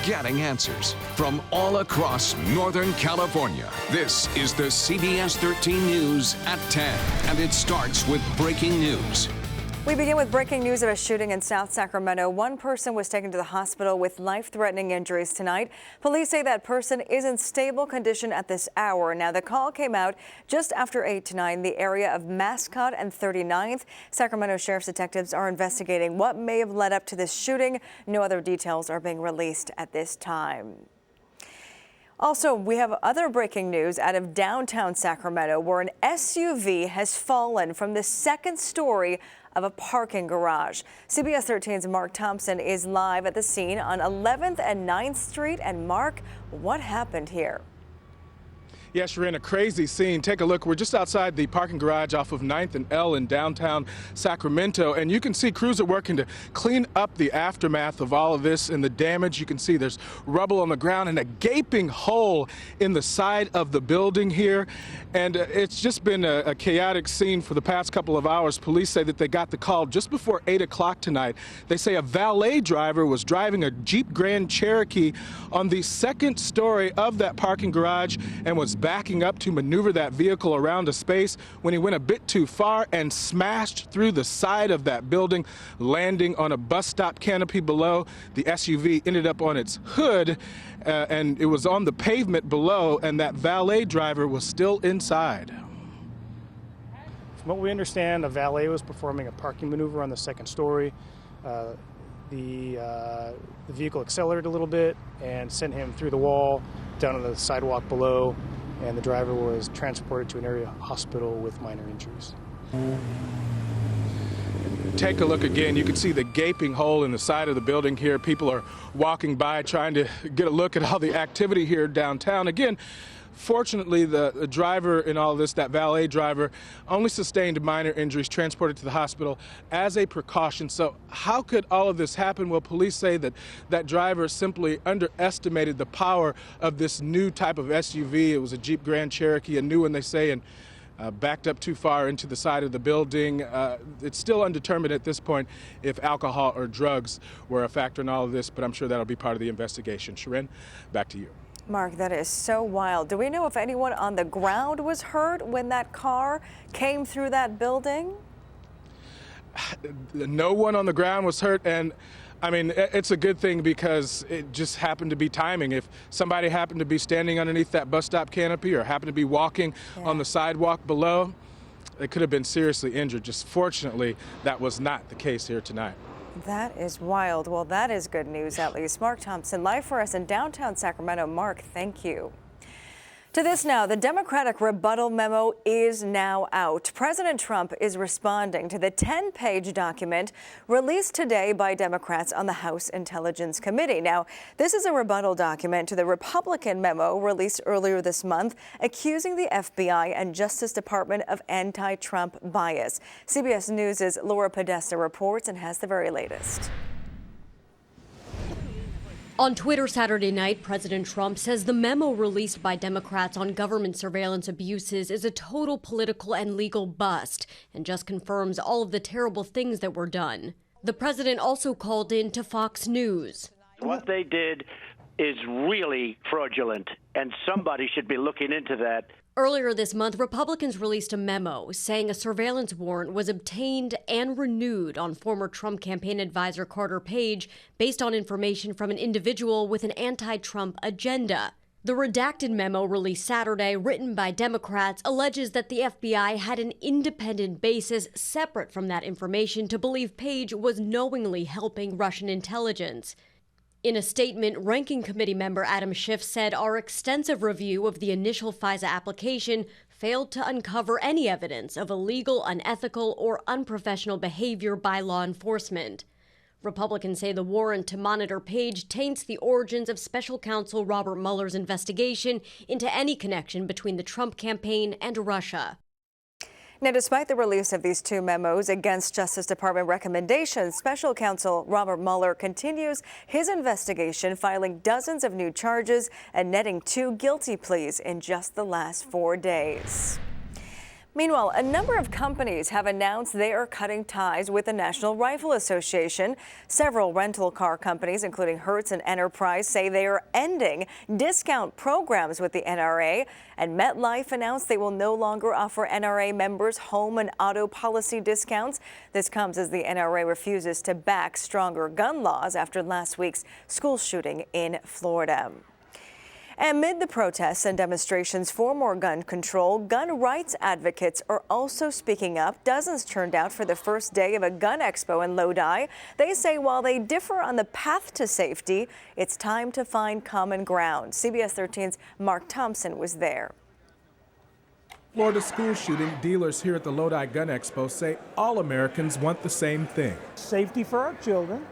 getting answers from all across Northern California. This is the CBS 13 News at 10, and it starts with breaking news. We begin with breaking news of a shooting in South Sacramento. One person was taken to the hospital with life-threatening injuries tonight. Police say that person is in stable condition at this hour. Now, the call came out just after 8 tonight in the area of Mascot and 39th. Sacramento Sheriff's detectives are investigating what may have led up to this shooting. No other details are being released at this time. Also, we have other breaking news out of downtown Sacramento, where an SUV has fallen from the second story of a parking garage. CBS 13's Mark Thompson is live at the scene on 11th and 9th Street. And Mark, what happened here? Yes, you're in a crazy scene. Take a look. We're just outside the parking garage off of 9th and L in downtown Sacramento, and you can see crews are working to clean up the aftermath of all of this and the damage. You can see there's rubble on the ground and a gaping hole in the side of the building here, and it's just been a chaotic scene for the past couple of hours. Police say that they got the call just before 8 o'clock tonight. They say a valet driver was driving a Jeep Grand Cherokee on the second story of that parking garage and was backing up to maneuver that vehicle around a space when he went a bit too far and smashed through the side of that building, landing on a bus stop canopy below. The SUV ended up on its hood and it was on the pavement below, and that valet driver was still inside. From what we understand, a valet was performing a parking maneuver on the second story. The vehicle accelerated a little bit and sent him through the wall down on the sidewalk below, and the driver was transported to an area hospital with minor injuries. Take a look again. You can see the gaping hole in the side of the building here. People are walking by trying to get a look at all the activity here downtown. Again, fortunately, the driver in all of this, that valet driver, only sustained minor injuries, transported to the hospital as a precaution. So how could all of this happen? Well, police say that that driver simply underestimated the power of this new type of SUV. It was a Jeep Grand Cherokee, a new one, they say, and backed up too far into the side of the building. It's still undetermined at this point if alcohol or drugs were a factor in all of this, but I'm sure that'll be part of the investigation. Sharon, back to you. Mark, that is so wild. Do we know if anyone on the ground was hurt when that car came through that building? No one on the ground was hurt, and I mean, it's a good thing because it just happened to be timing. If somebody happened to be standing underneath that bus stop canopy or happened to be walking on the sidewalk below, they could have been seriously injured. Just fortunately, that was not the case here tonight. That is wild. Well, that is good news, at least. Mark Thompson, live for us in downtown Sacramento. Mark, thank you. To this now, the Democratic rebuttal memo is now out. President Trump is responding to the 10-page document released today by Democrats on the House Intelligence Committee. Now, this is a rebuttal document to the Republican memo released earlier this month, accusing the FBI and Justice Department of anti-Trump bias. CBS News' Laura Podesta reports and has the very latest. On Twitter Saturday night, President Trump says the memo released by Democrats on government surveillance abuses is a total political and legal bust and just confirms all of the terrible things that were done. The president also called in to Fox News. What they did is really fraudulent, and somebody should be looking into that. Earlier this month, Republicans released a memo saying a surveillance warrant was obtained and renewed on former Trump campaign advisor Carter Page based on information from an individual with an anti-Trump agenda. The redacted memo released Saturday, written by Democrats, alleges that the FBI had an independent basis separate from that information to believe Page was knowingly helping Russian intelligence. In a statement, Ranking Committee member Adam Schiff said our extensive review of the initial FISA application failed to uncover any evidence of illegal, unethical, or unprofessional behavior by law enforcement. Republicans say the warrant to monitor Page taints the origins of special counsel Robert Mueller's investigation into any connection between the Trump campaign and Russia. Now, despite the release of these two memos against Justice Department recommendations, special counsel Robert Mueller continues his investigation, filing dozens of new charges and netting 2 guilty pleas in just the last 4 days. Meanwhile, a number of companies have announced they are cutting ties with the National Rifle Association. Several rental car companies, including Hertz and Enterprise, say they are ending discount programs with the NRA. And MetLife announced they will no longer offer NRA members home and auto policy discounts. This comes as the NRA refuses to back stronger gun laws after last week's school shooting in Florida. Amid the protests and demonstrations for more gun control, gun rights advocates are also speaking up. Dozens turned out for the first day of a gun expo in Lodi. They say while they differ on the path to safety, it's time to find common ground. CBS 13's Mark Thompson was there. Florida school shooting, dealers here at the Lodi Gun Expo say all Americans want the same thing. Safety for our children,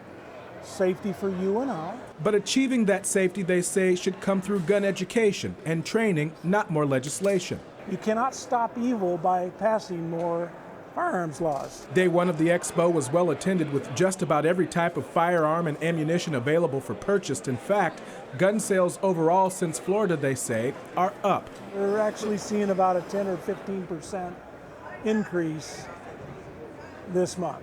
safety for you and I. But achieving that safety, they say, should come through gun education and training, not more legislation. You cannot stop evil by passing more firearms laws. Day one of the expo was well attended with just about every type of firearm and ammunition available for purchase. In fact, gun sales overall since Florida, they say, are up. We're actually seeing about a 10 or 15% increase this month.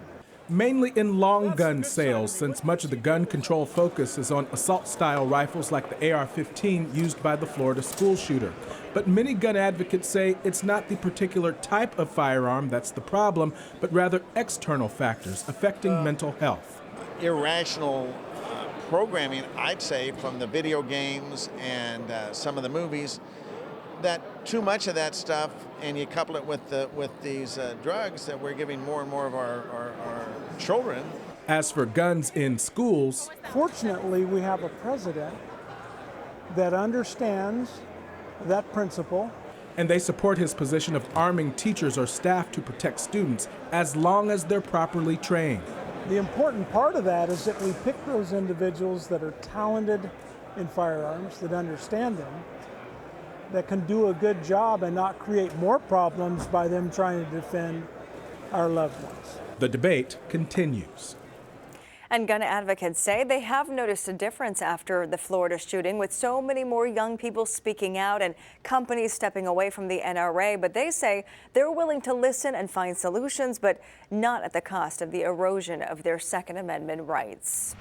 Mainly in long gun sales, since much of the gun control focus is on assault-style rifles like the AR-15 used by the Florida school shooter. But many gun advocates say it's not the particular type of firearm that's the problem, but rather external factors affecting mental health. Irrational programming, I'd say, from the video games and some of the movies, that too much of that stuff, and you couple it with these drugs that we're giving more and more of our children. As for guns in schools, fortunately, we have a president that understands that principle. And they support his position of arming teachers or staff to protect students as long as they're properly trained. The important part of that is that we pick those individuals that are talented in firearms, that understand them, that can do a good job and not create more problems by them trying to defend our loved ones. The debate continues. And gun advocates say they have noticed a difference after the Florida shooting, with so many more young people speaking out and companies stepping away from the NRA. But they say they're willing to listen and find solutions, but not at the cost of the erosion of their Second Amendment rights.